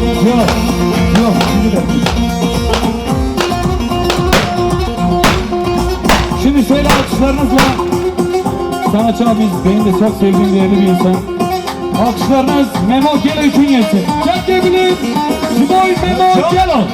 Yok. Yok. Şimdi şöyle alkışlarınızla sanatçı abimiz, benim de çok sevdiğim değerli bir insan. Alkışlarınız Memo Gelo için gelsin. Çekebilin. Simoy Memo Gelo.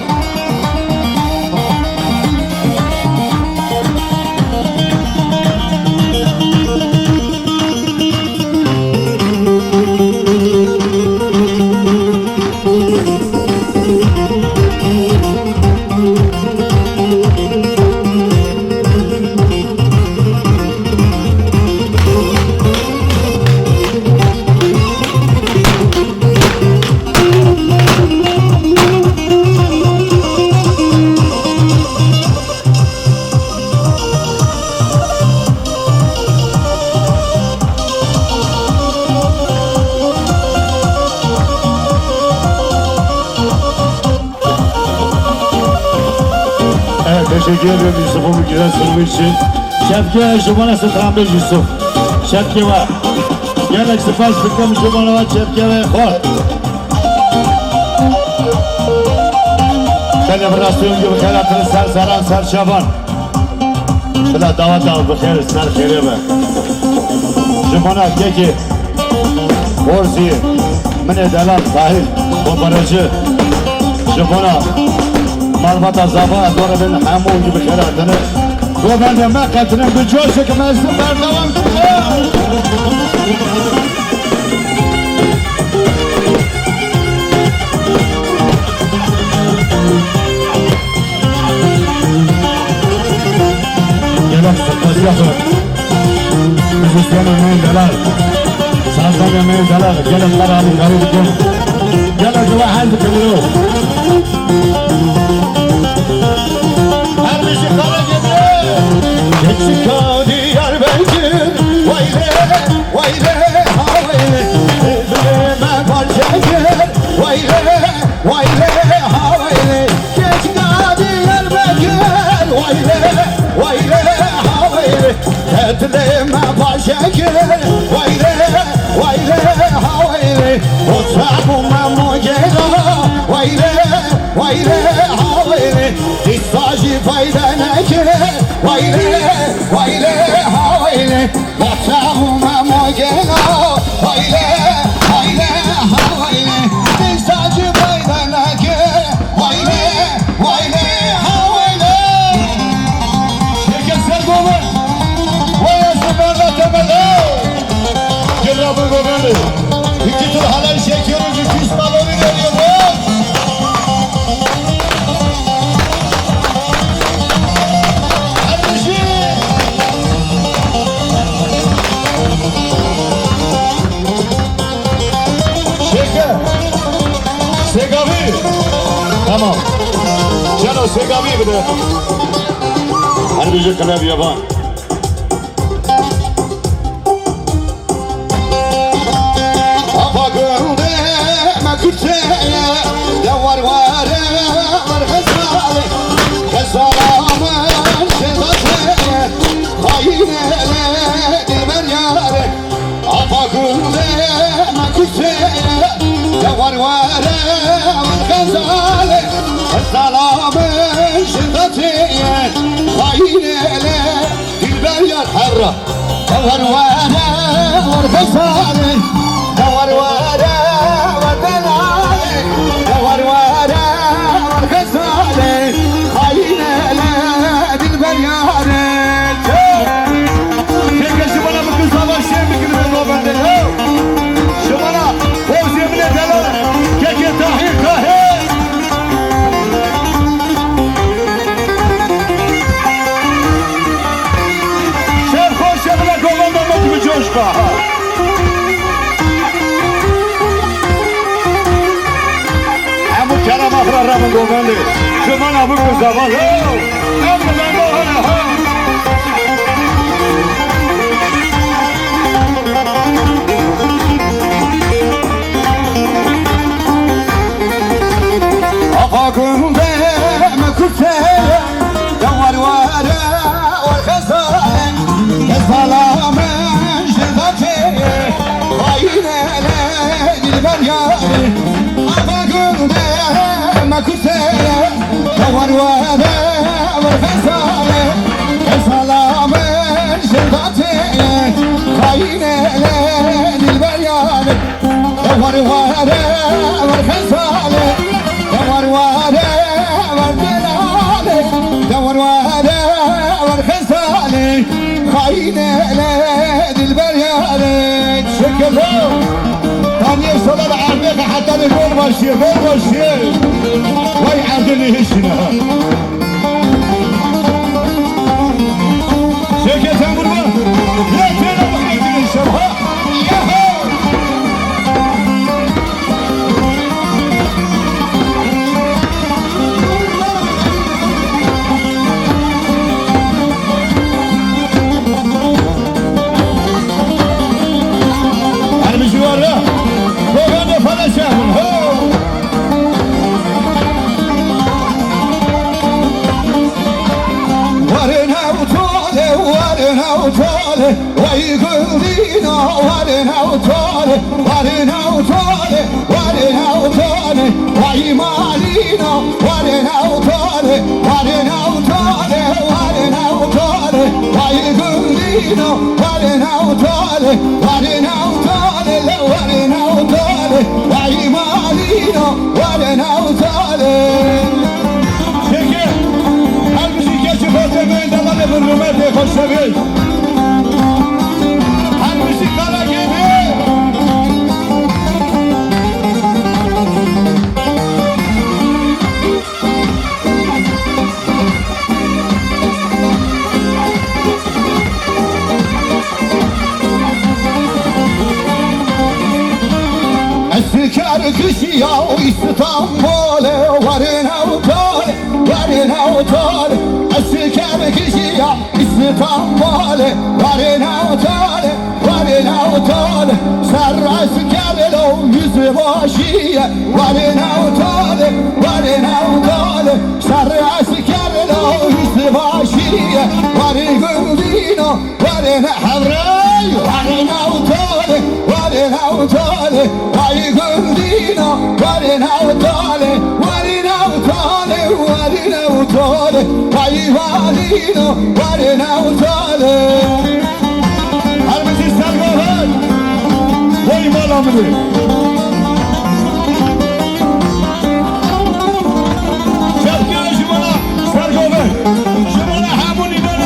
Teşekkür ediyorum Yusuf'un bu güzel sunumu için. Şefke Şuban'a Strambil Yusuf. Şefke var. Gerek sıfır sıkım Şuban'a var Şefke ve Hor. Selebrasyon gibi hayatını sersaran serşaban. Bila davat al bıkher ser kherebe. Şuban'a keki. Horzi. Mine delal Tahir. Babaracı. Şuban'a. Marmata Zaba Dorab'ın hamur gibi şeratını ve ben de Mekke'nin bir coşku kımezdi berdevam Gelak sıkması yapın Müzisyenin meydeler Sazdan meydeler Gelaklar abi garip gün Gelak ve halde kılıyor Her bir şey kara gibi Geçika diyar bencir Vayre, vayre, havayre Bilime parça gir Vayre, vayre, havayre Geçika diyar bencir Vayre, vayre, havayre Bilime parça gir Vayre, vayre, havayre Otrabuma mojera Vayre, vayre, havayre Dissacı faydana ki Vayre, vayre, havayre Yatağıma mojera Vayre, vayre, havayre Dissacı faydana ki Vayre, vayre, havayre Şirketler dolu Vayası berda temeli Girabı goberli İki tur halal çekiyoruz 200 balonu veriyoruz Segavi Tamam Cano Segavi bir de Hani müzik kalem yaban Apakındı mekuteye Yavar vare var hesale Hesalamın şezateye Hayinele dilber yare Apakındı mekuteye Yavar vare var hesale Hesalamın şezateye Hayinele dilber yare Herra Yavar vare var hesale Yavar vare var delale Yavar vare var hesale Hayinele dilber yare Peki şu bana bu kızla başlayan bir günü ben o bende Şu bana boz yemin edelim Keke tahir tahir Şef hoş yapıla kovanda gibi coşka Kerem Afrar'ın gomenli Şu bana bu kızla var Amma ben bu hala Afakımda mekuteye Yavar vare var khazane Kezalamın şirdateye Hayinele dilber yare Afakımda gülde makutele Var vade var fesale Esalamın şirdatı Kainele dilber yâre Var vade var fesale Var vade var delale Var vade var fesale Kainele dilber yâre Şekerim Tanrı'ya sorar Afrika hatta bir gol başlıyor Vay ardını işine Şevket sen vurma Yeter ama ardını işine Yahu Harbici var ya Programda falan şey yapın وطاله ويقولينا ورنا وطاله ويمالينا ورنا وطاله ويقولينا ورنا وطاله ويمالينا ورنا وطاله Ötemeyin dalı hürmeti hoşçakalın. Her müzik kara gibi. Eskiker kışı ya İstanbul'e varına utale Eskiker kışı ya İstanbul'e varına utale Sarı eskiker o yüzü başıya varına utale Sarı eskiker o yüzü başıya varına havray varına utale ويقولينا ورنا وطالي ويوالينا ورنا وطالي Halbuki sargılar Vay malamını Şarkıya şu bana sargılar Şu bana hamuni bana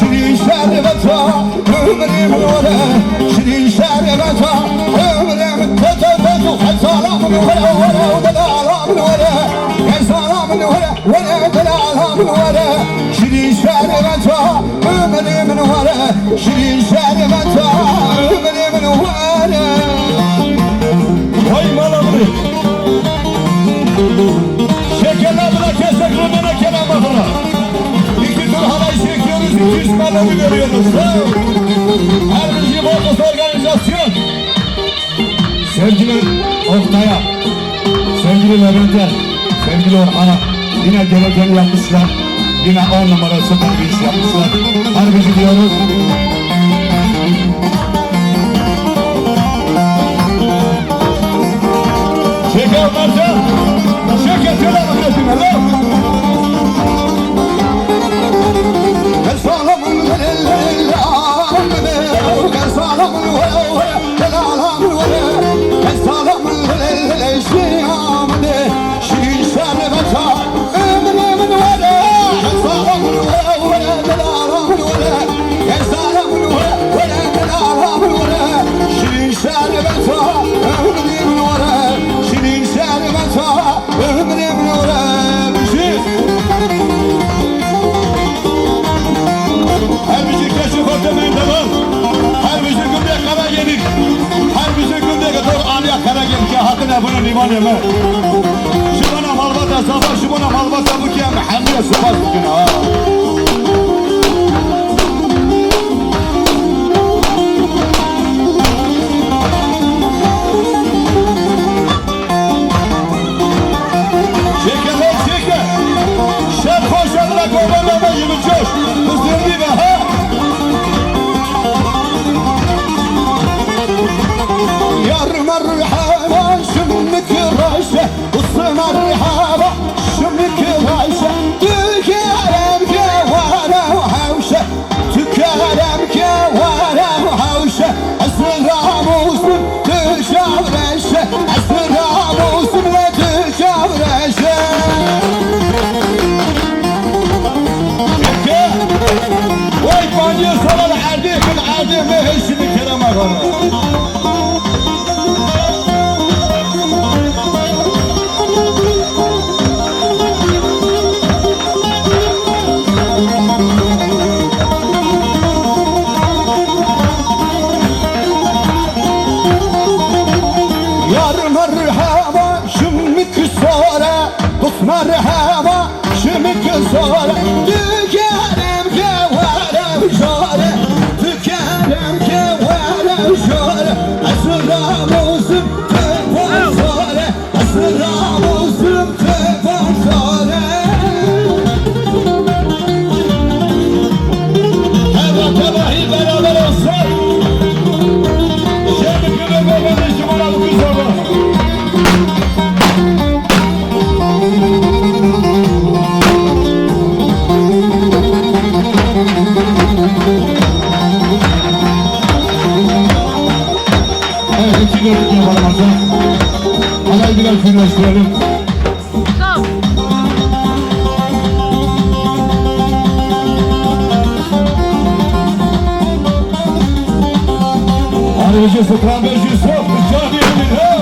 Şirin şerbeta ömrüm vore Şirin şerbeta ömrüm Teto Hasalamın vore Delalamın vore Hasalamın vore Delalamın vore Şirin şerbeta ömrüm vore Şirin şerbeta ömrüm vore Vay malamını Şekerler bırak kesek rumene kelam bakına İki tur halay çekiyoruz, 200 malamı görüyoruz. Her bir Botos organizasyon. Sevgili Oktay'a, sevgili Levent'e, sevgili Orhan'a yine gerekeni yapmışlar. Yine 10 numara süper bir iş yapmışlar. Harbici diyoruz. Şeker varsa, şeker tören üretime lan. Bunu liman yeme. Şu bana malbata sabah, şu bana malbata bu ki hem hamle sabah bugün ha. Evet, 2 dörtlük yapalım artık. Arayı biraz birleştirelim. Arayıcı Sultan Beyci sok, can yemin ha.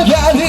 Gel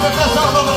Hepinize sağlık.